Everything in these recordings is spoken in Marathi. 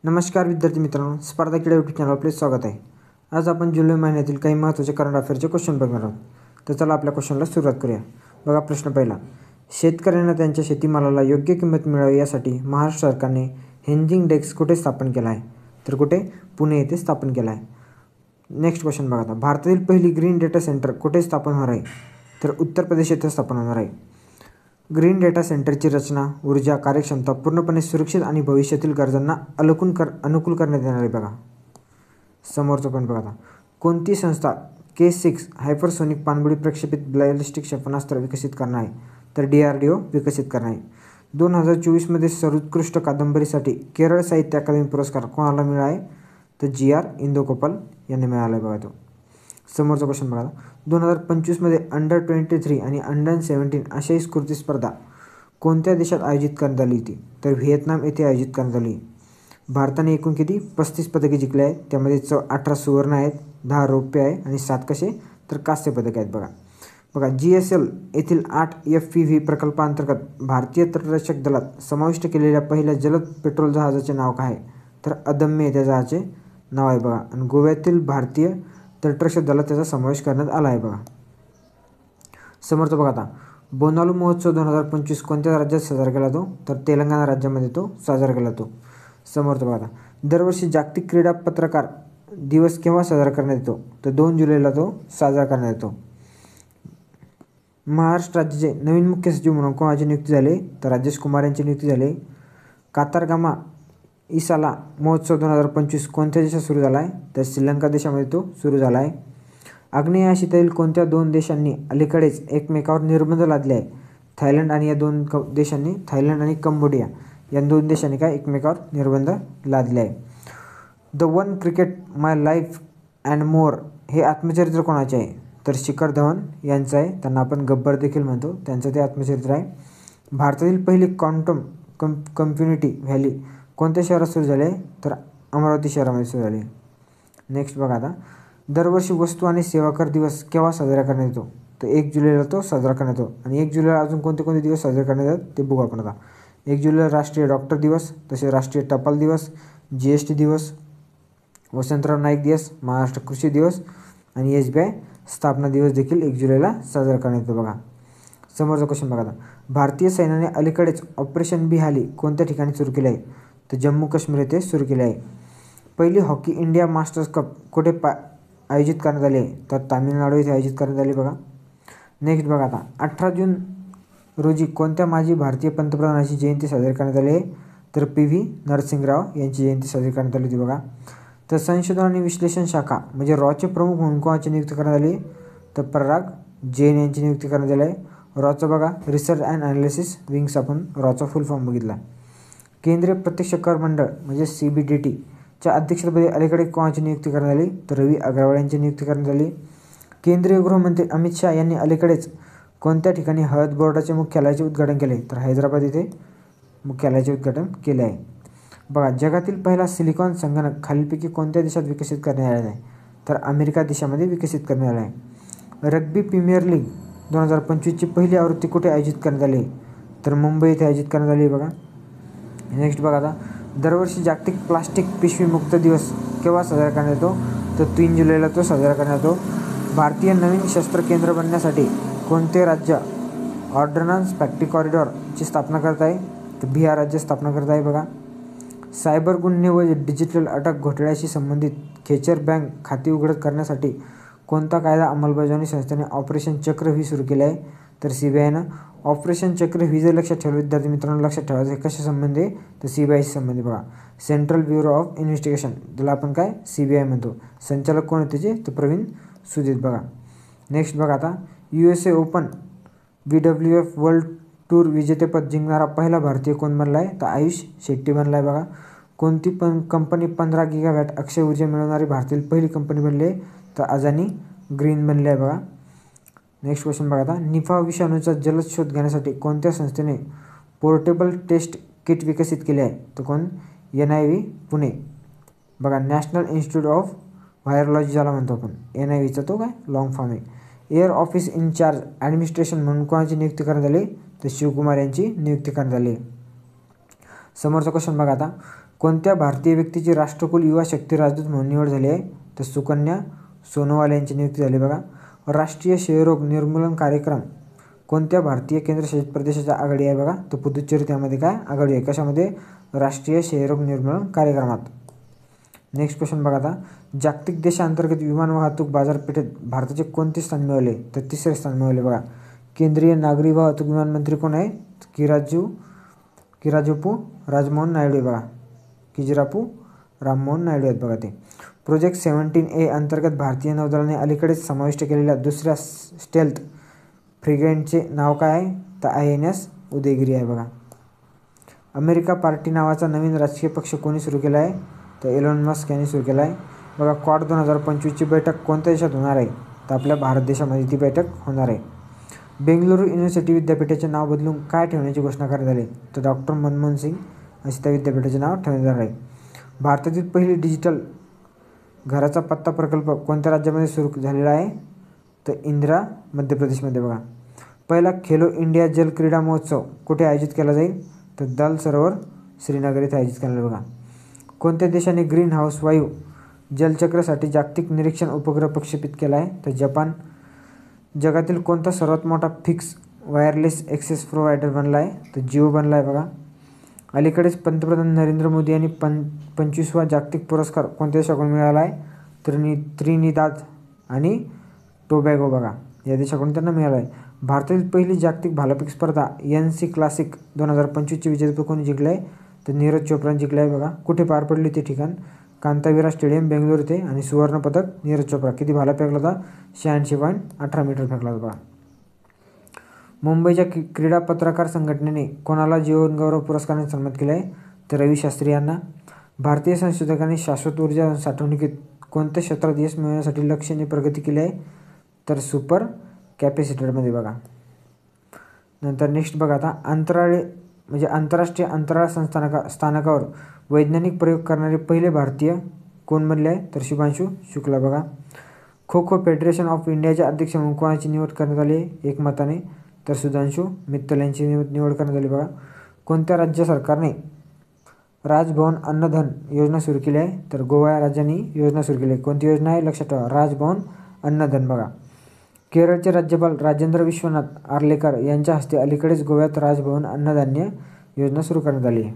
नमस्कार विद्यार्थी मित्रांनो, स्पर्धा क्रीडा यूट्यूब चॅनल आपले स्वागत आहे। आज आपण जुलै महिन्यातील काही महत्त्वाचे करंट अफेअरचे क्वेश्चन बघणार आहोत। तर चला आपल्या क्वेश्चनला सुरुवात करूया। बघा प्रश्न पहिला, शेतकऱ्यांना त्यांच्या शेतीमालाला योग्य किंमत मिळावी यासाठी महाराष्ट्र सरकारने हेजिंग डेस्क कुठे स्थापन केला आहे? तर कुठे? पुणे येथे स्थापन केला आहे। नेक्स्ट क्वेश्चन बघा आता, भारतातील पहिली ग्रीन डेटा सेंटर कुठे स्थापन होणार आहे? तर उत्तर प्रदेश येथे स्थापन होणार आहे। ग्रीन डेटा सेंटरची रचना, ऊर्जा कार्यक्षमता पूर्णपणे सुरक्षित आणि भविष्यातील गरजांना अनुकूल करण्यात येणार आहे। बघा समोरचं पण बघा आता, कोणती संस्था K6 हायपरसोनिक पाणबुडी प्रक्षेपित बॅलिस्टिक क्षेपणास्त्र विकसित करणार आहे? तर DRDO विकसित करणार आहे। 2024 मध्ये सर्वोत्कृष्ट कादंबरीसाठी केरळ साहित्य अकादमी पुरस्कार कोणाला मिळाला आहे? तर GR इंदुगोपाल यांना मिळाला आहे। बघा तो समोरचा क्वेश्चन बघा, 2025 मध्ये अंडर-23 आणि अंडर-17 आशियाई कुस्ती स्पर्धा कोणत्या देशात आयोजित करण्यात आली होती? तर व्हिएतनाम येथे आयोजित करण्यात आली। भारताने एकूण किती 35 पदके जिंकले आहेत। त्यामध्ये 18 सुवर्ण आहेत, 10 रौप्य आहे आणि 7 कसे? तर कांस्य पदके आहेत। बघा GSL येथील 8 FPV प्रकल्पांतर्गत भारतीय तटरक्षक दलात समाविष्ट केलेल्या पहिल्या जलद पेट्रोल जहाजाचे नाव काय आहे? तर अदम्य त्या जहाजाचे नाव आहे। बघा आणि गोव्यातील भारतीय तटरक्षक दलात त्याचा समावेश करण्यात आला आहे। बघा समोरचं बघा आता, बोनालू महोत्सव 2025 कोणत्या राज्यात साजरा केला जातो? तर तेलंगणा राज्यामध्ये तो साजरा केला जातो। समोरचं बघा आता, दरवर्षी जागतिक क्रीडा पत्रकार दिवस केव्हा साजरा करण्यात येतो? तर 2 जुलैला तो साजरा करण्यात येतो। महाराष्ट्र राज्याचे नवीन मुख्य सचिव म्हणून कोणाची नियुक्ती झाली? तर राजेश कुमार यांची नियुक्ती झाली। कातारगामा इसाला महोत्सव 2025 कोणत्या देशात सुरू झाला आहे? तर श्रीलंका देशामध्ये तो सुरू झाला आहे। आग्नेय आशियातील कोणत्या 2 देशांनी अलीकडेच एकमेकावर निर्बंध लादले आहे? थायलंड आणि या 2 देशांनी, थायलंड आणि कंबोडिया या 2 देशांनी काय एकमेकावर निर्बंध लादले आहे। The one cricket my life and more हे आत्मचरित्र कोणाचे आहे? तर शिखर धवन यांचं आहे। त्यांना आपण गब्बर देखील म्हणतो, त्यांचं ते आत्मचरित्र आहे। भारतातील पहिली क्वांटम कम्प्युनिटी व्हॅली कोणत्या शहरात सुरू झाले? तर अमरावती शहरामध्ये सुरू झाले। नेक्स्ट बघा आता, दरवर्षी वस्तू आणि सेवा कर दिवस केव्हा साजरा करण्यात येतो? तर 1 जुलैला तो साजरा करण्यात येतो। आणि 1 जुलैला अजून कोणते कोणते दिवस साजरे करण्यात येतात ते बघू आपण आता। 1 जुलैला राष्ट्रीय डॉक्टर दिवस, तसेच राष्ट्रीय टपाल दिवस, GST दिवस, वसंतराव नाईक दिवस, महाराष्ट्र कृषी दिवस आणि SBI स्थापना दिवस देखील 1 जुलैला साजरा करण्यात येतो। बघा समोरचा क्वेश्चन बघा आता, भारतीय सैन्याने अलीकडेच ऑपरेशन बिहाली कोणत्या ठिकाणी सुरू केले आहे? तर जम्मू काश्मीर येथे सुरू केले आहे। पहिली हॉकी इंडिया मास्टर्स कप कुठे आयोजित करण्यात आली आहे? तर तामिळनाडू येथे आयोजित करण्यात आली। बघा नेक्स्ट बघा आता, 18 जून रोजी कोणत्या माजी भारतीय पंतप्रधानाची जयंती साजरी करण्यात आली आहे? तर PV नरसिंहराव यांची जयंती साजरी करण्यात आली होती। बघा तर संशोधन आणि विश्लेषण शाखा म्हणजे रॉचे प्रमुख म्हणून कोणाची नियुक्ती करण्यात आली? तर पराग जैन यांची नियुक्ती करण्यात आली आहे। रॉचं बघा रिसर्च अँड ॲनालिसिस विंग्स, आपण रॉचा फुल फॉर्म बघितला। केंद्रीय प्रत्यक्ष कर मंडळ म्हणजे CBDT च्या अध्यक्षपदी अलीकडे कोणाची नियुक्ती करण्यात आली? तर रवी अग्रवाल यांची नियुक्ती करण्यात आली। केंद्रीय गृहमंत्री अमित शाह यांनी अलीकडेच कोणत्या ठिकाणी हळद बोर्डाचे मुख्यालयाचे उद्घाटन केले? तर हैदराबाद येथे मुख्यालयाचे उद्घाटन केले आहे। बघा जगातील पहिला सिलिकॉन संगणक खालीलपैकी कोणत्या देशात विकसित करण्यात आला आहे? तर अमेरिका देशामध्ये विकसित करण्यात आला आहे। रग्बी प्रीमियर लीग 2025 ची पहिली आवृत्ती कुठे आयोजित करण्यात आली? तर मुंबई येथे आयोजित करण्यात आली। बघा नेक्स्ट बघा आता, दरवर्षी जागतिक प्लास्टिक पिशवी मुक्त दिवस केव्हा साजरा करण्यात येतो? तर 3 जुलैला तो साजरा करण्यात येतो। भारतीय नवीन शस्त्र केंद्र बनण्यासाठी कोणते राज्य ऑर्डनन्स फॅक्टरी कॉरिडॉरची स्थापना करत आहे? तर बिहार राज्य स्थापना करत आहे। बघा सायबर गुन्हे व डिजिटल अटक घोटाळ्याशी संबंधित खेचर बँक खाती उघड करण्यासाठी कोणता कायदा अंमलबजावणी संस्थेने ऑपरेशन चक्र व्ही सुरू केले आहे? तर CBIनं ऑपरेशन चक्र व्ही जर लक्षात ठेवलं विद्यार्थी मित्रांनो, लक्षात ठेवायचं हे कशा संबंधी? तर CBIशी संबंधी। बघा सेंट्रल ब्युरो ऑफ इन्व्हेस्टिगेशन, त्याला आपण काय CBI म्हणतो। संचालक कोण आहे त्याचे? तर प्रवीण सुधीर। बघा नेक्स्ट बघा आता, USA open WWF world tour विजेतेपद जिंकणारा पहिला भारतीय कोण बनला आहे? तर आयुष शेट्टी बनला आहे। बघा कोणती कंपनी 15 गीगावॅट अक्षय ऊर्जा मिळवणारी भारतातील पहिली कंपनी बनली आहे? तर अदानी ग्रीन बनली आहे। बघा नेक्स्ट क्वेश्चन बघा आता, निफा विषाणूचा जलद शोध घेण्यासाठी कोणत्या संस्थेने पोर्टेबल टेस्ट किट विकसित केले आहे? तर कोण? NIV पुणे। बघा नॅशनल इन्स्टिट्यूट ऑफ व्हायरोलॉजी ज्याला म्हणतो आपण, NIVचा तो काय लॉंग फॉर्म आहे। एअर ऑफिस इनचार्ज ॲडमिनिस्ट्रेशन म्हणून कोणाची नियुक्ती करण्यात आली? तर शिवकुमार यांची नियुक्ती करण्यात आली। समोरचा क्वेश्चन बघा आता, कोणत्या भारतीय व्यक्तीची राष्ट्रकुल युवा शक्ती राजदूत म्हणून निवड झाली आहे? तर सुकन्या सोनोवाल यांची नियुक्ती झाली बघा. राष्ट्रीय क्षयरोग निर्मूलन कार्यक्रम कोणत्या भारतीय केंद्रशासित प्रदेशाच्या आघाडी आहे बघा? तर पुदुच्चेरी त्यामध्ये काय आघाडी आहे? कशामध्ये? राष्ट्रीय क्षयरोग निर्मूलन कार्यक्रमात. नेक्स्ट क्वेश्चन बघा आता. जागतिक देशांतर्गत विमान वाहतूक बाजारपेठेत भारताचे कोणते स्थान मिळवले? तर तिसरे स्थान मिळवले बघा. केंद्रीय नागरी वाहतूक विमान मंत्री कोण आहे? किराजोपू राममोहन नायडू आहे बघा. किजरापू राममोहन नायडू आहेत बघा ते. प्रोजेक्ट 17A अंतर्गत भारतीय नौदलाने अलीकडेच समाविष्ट केलेल्या दुसऱ्या स्टेल्थ फ्रिगेटचे नाव काय आहे? तर INS उदयगिरी आहे बघा. अमेरिका पार्टी नावाचा नवीन राजकीय पक्ष कोणी सुरू केला आहे? तर एलॉन मस्क यांनी सुरू केला आहे बघा. क्वाड 2025ची बैठक कोणत्या देशात होणार आहे? तर आपल्या भारत देशामध्ये ती बैठक होणार आहे. बेंगळुरू युनिव्हर्सिटी विद्यापीठाचे नाव बदलून काय ठेवण्याची घोषणा करण्यात आली? तर डॉक्टर मनमोहन सिंग असे त्या विद्यापीठाचे नाव ठेवण्यात आले आहे. भारतातील पहिली डिजिटल घराचा पत्ता प्रकल्प कोणत्या राज्यामध्ये सुरू झालेला आहे? तर इंदिरा मध्य प्रदेशमध्ये बघा. पहिला खेलो इंडिया जल क्रीडा महोत्सव कुठे आयोजित केला जाईल? तर दल सरोवर श्रीनगर येथे आयोजित केला बघा. कोणत्या देशाने ग्रीन हाऊस वायू जलचक्रासाठी जागतिक निरीक्षण उपग्रह प्रक्षेपित केला आहे? तर जपान. जगातील कोणता सर्वात मोठा फिक्स वायरलेस ॲक्सेस प्रोव्हायडर बनला आहे? तर जिओ बनला आहे बघा. अलीकडेच पंतप्रधान नरेंद्र मोदी यांनी 25वा जागतिक पुरस्कार कोणत्या देशाकडून मिळाला आहे? तर त्रिनिदाद आणि टोबॅगो बघा या देशाकडून त्यांना मिळाला आहे. भारतातील पहिली जागतिक भालाफेक स्पर्धा NC क्लासिक 2025चे विजेतेपद कोणी जिंकले आहे? तर नीरज चोप्राने जिंकले आहे बघा. कुठे पार पडली ते ठिकाण? कांतावीरा स्टेडियम बेंगळुरू येथे. आणि सुवर्णपदक नीरज चोप्रा. किती भाला फेकला होता? 86.18 मीटर फेकला होता बघा. मुंबईच्या क्रीडा पत्रकार संघटनेने कोणाला जीवनगौरव पुरस्काराने सन्मानित केले आहे? तर रवी शास्त्री यांना. भारतीय संशोधकांनी शाश्वत ऊर्जा साठवणुकीत कोणत्या क्षेत्रात यश मिळवण्यासाठी लक्षणीय प्रगती केली आहे? तर सुपर कॅपॅसिटरमध्ये बघा. नंतर नेक्स्ट बघा आता. आंतरराष्ट्रीय अंतराळ स्थानकावर वैज्ञानिक प्रयोग करणारे पहिले भारतीय कोण बनले आहे? तर शुभांशु शुक्ला बघा. खो खो फेडरेशन ऑफ इंडियाचे अध्यक्ष म्हणून कोणाची निवड करण्यात आली आहे? एकमताने. तर सुधांशु मित्तल यांची निवड करण्यात आली बघा. कोणत्या राज्य सरकारने राजभवन अन्नधन योजना सुरू केली आहे? तर गोवा राज्याने योजना सुरू केली आहे. कोणती योजना आहे? लक्षात ठेवा. राजभवन अन्नधन बघा. केरळचे राज्यपाल राजेंद्र विश्वनाथ आर्लेकर यांच्या हस्ते अलीकडेच गोव्यात राजभवन अन्नधान्य योजना सुरू करण्यात आली आहे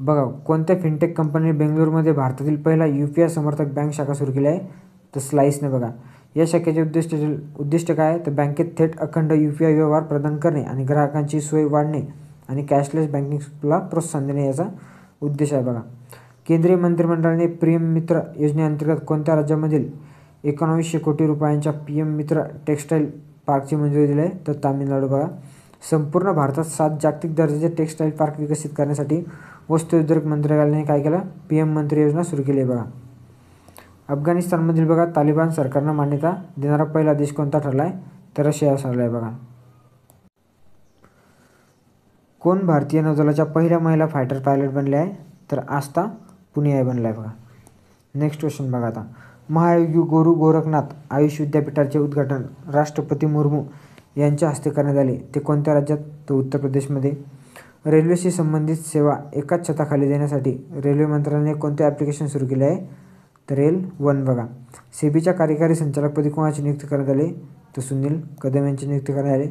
बघा. कोणत्या फिनटेक कंपनीने बेंगळुरूमध्ये भारतातील पहिला UPI समर्थक बँक शाखा सुरू केली आहे? तर स्लाईसने बघा. या शाखेचे उद्दिष्ट काय आहे? तर बँकेत थेट अखंड UPI व्यवहार प्रदान करणे आणि ग्राहकांची सोय वाढणे आणि कॅशलेस बँकिंगला प्रोत्साहन देणे याचा उद्देश आहे बघा. केंद्रीय मंत्रिमंडळाने PM मित्र योजनेअंतर्गत कोणत्या राज्यामधील 1900 कोटी रुपयांच्या PM मित्र टेक्स्टाईल पार्कची मंजुरी दिली आहे? तर तामिळनाडू बघा. संपूर्ण भारतात 7 जागतिक दर्जाचे टेक्स्टाईल पार्क विकसित करण्यासाठी वस्त्र उद्योग मंत्रालयाने काय केलं? PM मंत्री योजना सुरू केली आहे बघा. अफगाणिस्तानमधील बघा तालिबान सरकारनं मान्यता देणारा पहिला देश कोणता ठरला आहे? तर रशिया ठरला आहे बघा. कोण भारतीय नौदलाच्या पहिल्या महिला फायटर पायलट बनले आहे? तर आस्था पुनिया बनला आहे बघा. नेक्स्ट क्वेश्चन बघा आता. महायोगी गुरु गोरखनाथ आयुष विद्यापीठाचे उद्घाटन राष्ट्रपती मुर्मू यांच्या हस्ते करण्यात आले. ते कोणत्या राज्यात? तर उत्तर प्रदेशमध्ये. रेल्वेशी संबंधित सेवा एकाच छताखाली देण्यासाठी रेल्वे मंत्रालयाने कोणते ॲप्लिकेशन सुरू केले आहे? तर रेल1 बघा. सेबीच्या कार्यकारी संचालकपदी कोणाची नियुक्ती करण्यात आली? तर सुनील कदम यांची नियुक्ती करण्यात आली.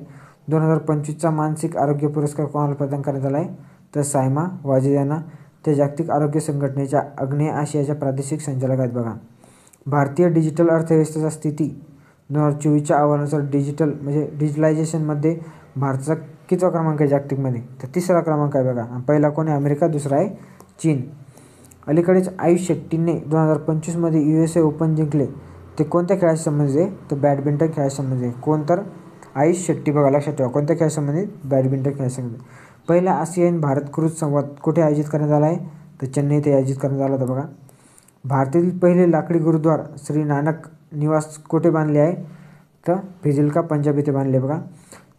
2025चा मानसिक आरोग्य पुरस्कार कोणाला प्रदान करण्यात आला आहे? तर सायमा वाजेद यांना. त्या जागतिक आरोग्य संघटनेच्या आग्नेय आशियाच्या प्रादेशिक संचालक आहेत बघा. भारतीय डिजिटल अर्थव्यवस्थेचा स्थिती 2024च्या अहवालानुसार डिजिटलायझेशनमध्ये भारताचा कितवा क्रमांक आहे जागतिकमध्ये? तर 3रा क्रमांक आहे बघा. पहिला कोण आहे? अमेरिका. दुसरा आहे चीन. अलीकडेच आयुष शेट्टीने 2025मध्ये USA ओपन जिंकले. ते कोणत्या खेळाशी संबंधित आहे? तर बॅडमिंटन खेळाशी संबंधित आहे. कोण? तर आयुष शेट्टी बघा. लक्षात ठेवा. कोणत्या खेळाशी संबंधित? बॅडमिंटन खेळाशी संबंधित. पहिला आसियान भारत क्रूज संवाद कुठे आयोजित करण्यात आला आहे? तर चेन्नई येथे आयोजित करण्यात आला होता बघा. भारतातील पहिले लाकडी गुरुद्वार श्री नानक निवास कुठे बांधले आहे? तर फिजिल्का पंजाब येथे बांधले बघा.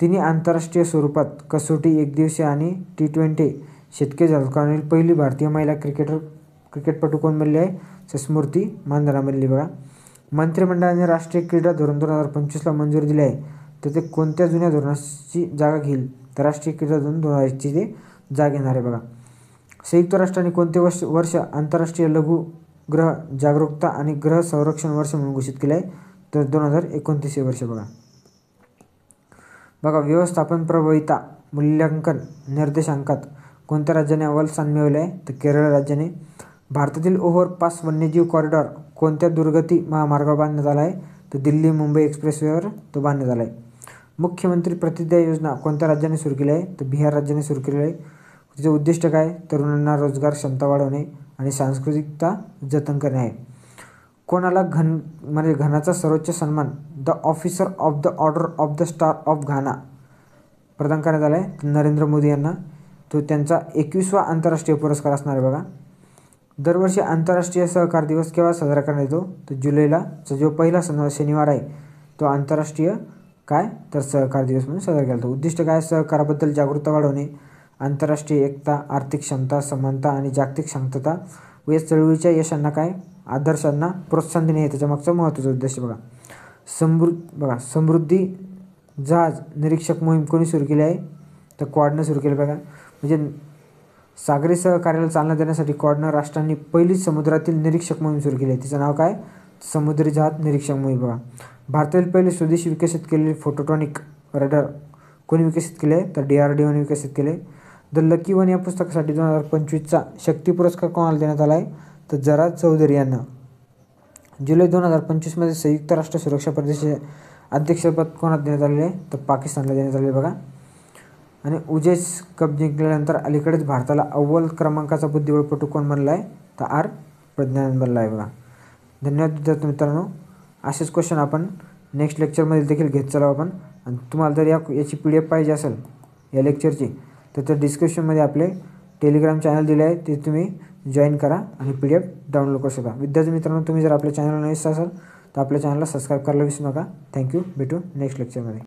तिने आंतरराष्ट्रीय स्वरूपात कसोटी, एकदिवसीय आणि T20 शतके झळकावणारी पहिली भारतीय महिला क्रिकेटपटू कोण बनली आहे? तर स्मृती मानधना बनली बघा. मंत्रिमंडळाने राष्ट्रीय क्रीडा धोरण 2025ला मंजुरी दिली आहे. तर ते कोणत्या जुन्या धोरणाची जागा घेईल? तर राष्ट्रीय क्रीडा धोरण 2021ची ते जागा घेणार आहे बघा. संयुक्त राष्ट्रांनी कोणते वर्ष आंतरराष्ट्रीय लघुग्रह जागरूकता आणि ग्रह संरक्षण वर्ष म्हणून घोषित केले आहे? तर 2029 हे वर्ष बघा. व्यवस्थापन प्रभावीता मूल्यांकन निर्देशांकात कोणत्या राज्याने अव्वल स्थान मिळवले आहे? तर केरळ राज्याने. भारतातील ओव्हरपास वन्यजीव कॉरिडॉर कोणत्या दुर्गती महामार्गावर बांधण्यात आला आहे? तर दिल्ली मुंबई एक्सप्रेसवेवर तो बांधण्यात आला आहे. मुख्यमंत्री प्रतिज्ञा योजना कोणत्या राज्याने सुरू केली आहे? तर बिहार राज्याने सुरू केली आहे. तिचे उद्दिष्ट काय? तरुणांना रोजगार क्षमता वाढवणे आणि सांस्कृतिकता जतन करणे आहे. कोणाला घनाचा सर्वोच्च सन्मान the officer of the order of the star of घाना प्रदान करण्यात आला आहे? तर नरेंद्र मोदी यांना. तो त्यांचा 21वा आंतरराष्ट्रीय पुरस्कार असणार आहे बघा. दरवर्षी आंतरराष्ट्रीय सहकार दिवस केव्हा साजरा करण्यात येतो? तर जुलैला जो पहिला शनिवार आहे तो आंतरराष्ट्रीय काय? तर सहकार दिवस म्हणून साजरा केला जातो. उद्दिष्ट काय? सहकाराबद्दल जागरूकता वाढवणे, आंतरराष्ट्रीय एकता, आर्थिक क्षमता, समानता आणि जागतिक शांतता व या चळवळीच्या यशांना काय? आदर्शांना प्रोत्साहन देणे हे त्याच्यामागचा महत्त्वाचा उद्देश बघा. समृद्धी जहाज निरीक्षक मोहीम कोणी सुरू केली आहे? तर क्वाडनं सुरू केली बघा. म्हणजे सागरी सहकार्याला चालना देण्यासाठी क्वाडनं राष्ट्रांनी पहिलीच समुद्रातील निरीक्षक मोहीम सुरू केली आहे. तिचं नाव काय? समुद्री जहाज निरीक्षक मोहीम बघा. भारतातील पहिले स्वदेशी विकसित केलेले फोटोट्रॉनिक रडार कोणी विकसित केले? तर DRDOने विकसित केले. द लकी वन या पुस्तकासाठी 2025चा शक्ती पुरस्कार कोणाला देण्यात आला आहे? तर जरा चौधरी यांना. जुलै 2025मध्ये संयुक्त राष्ट्र सुरक्षा परिषदेचे अध्यक्षपद कोणाला देण्यात आलेले आहे? तर पाकिस्तानला देण्यात आलेले बघा. आणि उजेस कप जिंकल्यानंतर अलीकडेच भारताला अव्वल क्रमांकाचा बुद्धिबळपटू कोण बनला आहे? तर R प्रज्ञानंद बनला आहे बघा. धन्यवाद विद्यार्थी मित्रांनो. असेच क्वेश्चन आपण नेक्स्ट लेक्चरमध्ये देखील घेत चालू आपण. आणि तुम्हाला जर याची PDF पाहिजे असेल या लेक्चरची तर त्या डिस्क्रिप्शनमध्ये आपले टेलिग्राम चॅनल दिले आहे, ते तुम्ही जॉईन करा आणि PDF डाउनलोड करू शकता. विद्यार्थी मित्रांनो, तुम्ही जर आपल्या चॅनलला नवीन असाल तर आपल्या चॅनलला सबस्क्राईब करायला विसरू नका. थँक्यू. भेटू नेक्स्ट लेक्चरमध्ये.